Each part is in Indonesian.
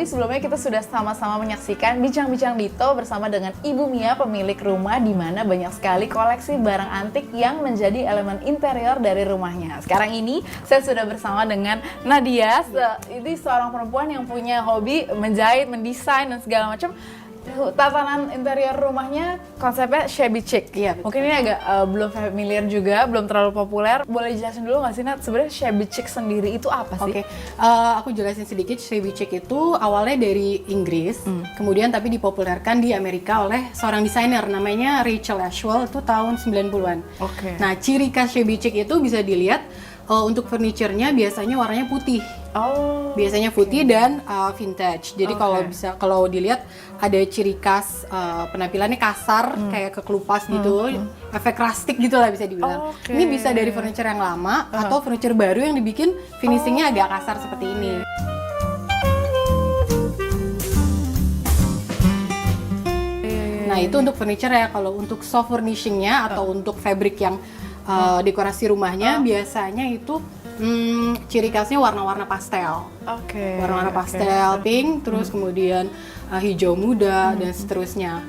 tadi sebelumnya kita sudah sama-sama menyaksikan Bincang-Bincang Dito bersama dengan Ibu Mia, pemilik rumah di mana banyak sekali koleksi barang antik yang menjadi elemen interior dari rumahnya. Sekarang ini saya sudah bersama dengan Nadia, ini seorang perempuan yang punya hobi menjahit, mendesain dan segala macam. Tatanan interior rumahnya konsepnya shabby chic. Iya, Mungkin ini agak belum familiar juga, belum terlalu populer. Boleh jelasin dulu nggak sih, Nat? Sebenarnya shabby chic sendiri itu apa sih? Oke, aku jelasin sedikit. Shabby chic itu awalnya dari Inggris, kemudian tapi dipopulerkan di Amerika oleh seorang desainer namanya Rachel Ashwell itu tahun 90-an. Oke. Nah, ciri khas shabby chic itu bisa dilihat untuk furniture-nya biasanya warnanya putih. Oh. Biasanya putih dan vintage. Jadi kalau dilihat ada ciri khas penampilannya kasar, kayak kekelupas gitu, efek rustic gitu lah bisa dibilang. Oke. Ini bisa dari furniture yang lama atau furniture baru yang dibikin finishingnya agak kasar seperti ini. Nah itu untuk furniture ya. Kalau untuk soft furnishingnya atau untuk fabric yang dekorasi rumahnya biasanya itu ciri khasnya warna-warna pastel. Oke. Warna-warna pastel, pink, terus kemudian hijau muda dan seterusnya.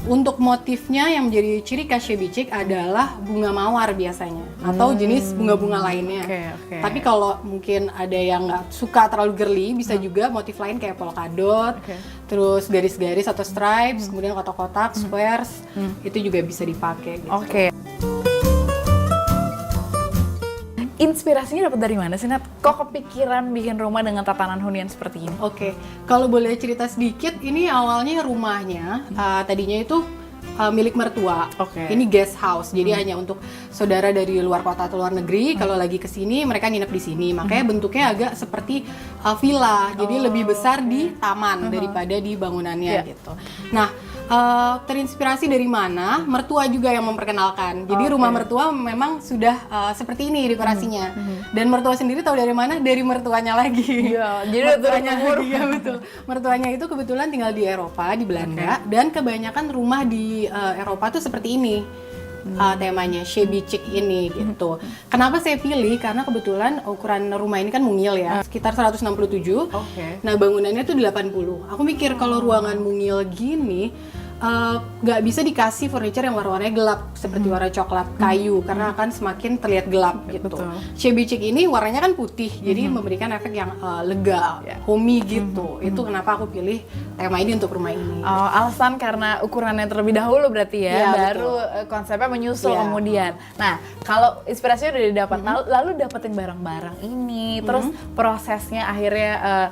Untuk motifnya yang menjadi ciri khas shabby chic adalah bunga mawar biasanya atau jenis bunga-bunga lainnya. Oke. Tapi kalau mungkin ada yang nggak suka terlalu girly, bisa juga motif lain kayak polka dot, terus garis-garis atau stripes, kemudian kotak-kotak, squares, itu juga bisa dipakai. Gitu. Oke. Inspirasinya dapat dari mana sih, Nat? Kok kepikiran bikin rumah dengan tatanan hunian seperti ini? Oke, kalau boleh cerita sedikit, ini awalnya rumahnya tadinya itu milik mertua. Oke. Ini guest house, jadi hanya untuk saudara dari luar kota atau luar negeri. Kalau lagi kesini, mereka nginep di sini. Makanya bentuknya agak seperti villa, jadi lebih besar di taman daripada di bangunannya gitu. Nah, terinspirasi dari mana? Mertua juga yang memperkenalkan. Jadi rumah mertua memang sudah seperti ini dekorasinya. Dan mertua sendiri tahu dari mana? Dari mertuanya lagi. Iya, jadi mertuanya lagi, ya betul. Mertuanya itu kebetulan tinggal di Eropa, di Belanda, dan kebanyakan rumah di Eropa tuh seperti ini. Temanya shabby chic ini gitu. Kenapa saya pilih? Karena kebetulan ukuran rumah ini kan mungil ya, sekitar 167. Nah, bangunannya tuh 80. Aku mikir kalau ruangan mungil gini nggak bisa dikasih furniture yang warna-warnanya gelap seperti warna coklat kayu karena akan semakin terlihat gelap gitu. Shabby chic ini warnanya kan putih, jadi memberikan efek yang lega, homey gitu. Itu kenapa aku pilih tema ini untuk rumah ini. Oh, alasan karena ukurannya terlebih dahulu berarti ya, baru betul. konsepnya menyusul kemudian. Nah, kalau inspirasinya udah didapat, lalu dapetin barang-barang ini, terus prosesnya akhirnya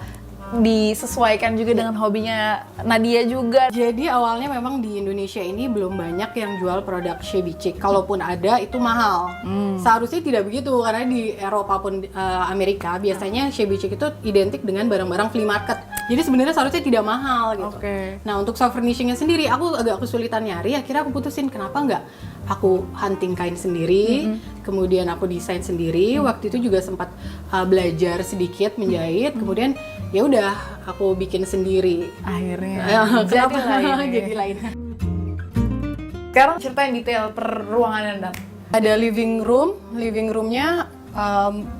disesuaikan juga dengan hobinya Nadia juga. Jadi awalnya memang di Indonesia ini belum banyak yang jual produk shabby chic. Kalaupun ada itu mahal. Seharusnya tidak begitu karena di Eropa pun Amerika biasanya shabby chic itu identik dengan barang-barang flea market. Jadi sebenarnya seharusnya tidak mahal gitu. Nah untuk soft furnishingnya sendiri aku agak kesulitan nyari. Akhirnya aku putusin kenapa nggak aku hunting kain sendiri, kemudian aku desain sendiri. Waktu itu juga sempat belajar sedikit menjahit, kemudian ya udah aku bikin sendiri. Akhirnya jadi lain. Sekarang ceritain detail per ruangan Anda. Ada living roomnya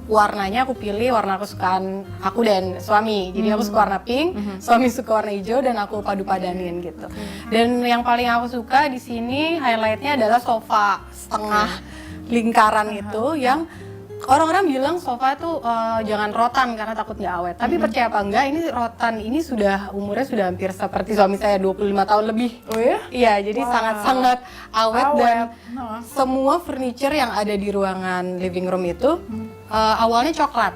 warnanya aku pilih warna kesukaan aku dan suami. Jadi aku suka warna pink, suami suka warna hijau dan aku padu-padanin gitu. Dan yang paling aku suka di sini highlightnya adalah sofa setengah lingkaran itu yang orang-orang bilang sofa itu jangan rotan karena takut nggak awet. Tapi percaya apa enggak, ini rotan ini umurnya sudah hampir seperti suami saya 25 tahun lebih. Oh ya? Iya, jadi sangat-sangat awet dan semua furniture yang ada di ruangan living room itu awalnya coklat.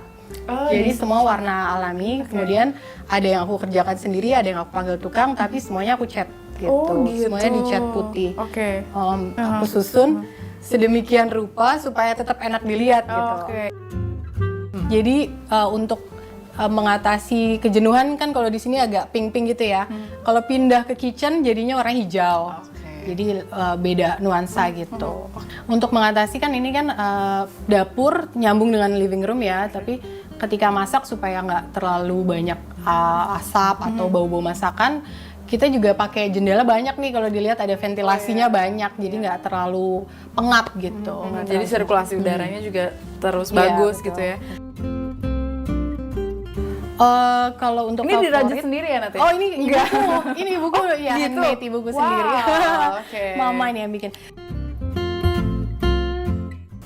Jadi semua warna alami, kemudian ada yang aku kerjakan sendiri, ada yang aku panggil tukang, tapi semuanya aku cat gitu. Semuanya dicat putih. Aku susun sedemikian rupa supaya tetap enak dilihat gitu. Jadi untuk mengatasi kejenuhan kan kalau di sini agak pink-pink gitu ya. Kalau pindah ke kitchen jadinya warna hijau. Jadi beda nuansa gitu. Untuk mengatasi kan ini kan dapur nyambung dengan living room ya, tapi ketika masak supaya nggak terlalu banyak asap atau bau-bau masakan, kita juga pakai jendela banyak nih, kalau dilihat ada ventilasinya banyak, jadi nggak terlalu pengap gitu. Jadi sirkulasi udaranya juga terus bagus betul. gitu ya. Kalau untuk Ini dirajut favorit, sendiri ya Nat? oh ini ibuku, ini ibuku ya, Gitu? handmade ibuku Wow, sendiri. oke. Mama ini yang bikin.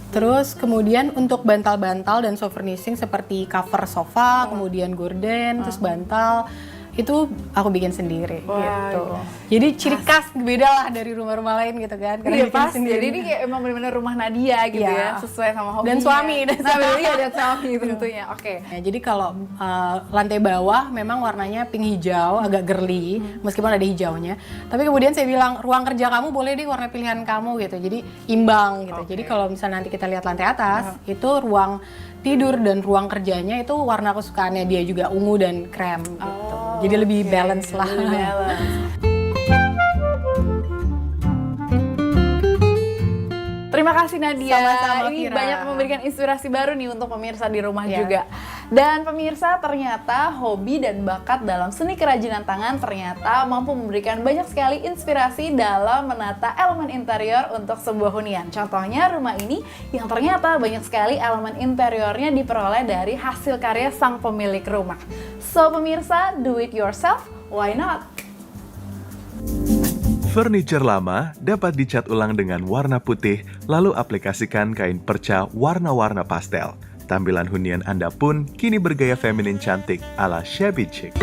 Terus kemudian untuk bantal-bantal dan soft furnishing seperti cover sofa, kemudian gorden, terus bantal, itu aku bikin sendiri Wah, gitu. iya. Jadi ciri khas beda lah dari rumah-rumah lain gitu kan. Iya karena bikin pasti, sendiri. jadi ini kayak emang bener-bener rumah Nadia gitu Iya. ya, sesuai sama hobinya. Dan suami, dan Nah, suami. iya, dan suami tentunya, oke. Ya, jadi kalau lantai bawah memang warnanya pink hijau, agak girly, meskipun ada hijaunya. Tapi kemudian saya bilang, ruang kerja kamu boleh deh warna pilihan kamu gitu. Jadi imbang gitu. Oke. Jadi kalau misalnya nanti kita lihat lantai atas, itu ruang tidur dan ruang kerjanya itu warna kesukaannya dia juga ungu dan krem gitu. Jadi lebih Oke, balance lah. lebih balance. Terima kasih Nadia. Sama-sama, Ini Vira. banyak memberikan inspirasi baru nih untuk pemirsa di rumah Iya. juga. Dan pemirsa, ternyata hobi dan bakat dalam seni kerajinan tangan ternyata mampu memberikan banyak sekali inspirasi dalam menata elemen interior untuk sebuah hunian. Contohnya rumah ini yang ternyata banyak sekali elemen interiornya diperoleh dari hasil karya sang pemilik rumah. So pemirsa, do it yourself, why not? Furniture lama dapat dicat ulang dengan warna putih, lalu aplikasikan kain perca warna-warna pastel. Tampilan hunian Anda pun kini bergaya feminin cantik ala shabby chic.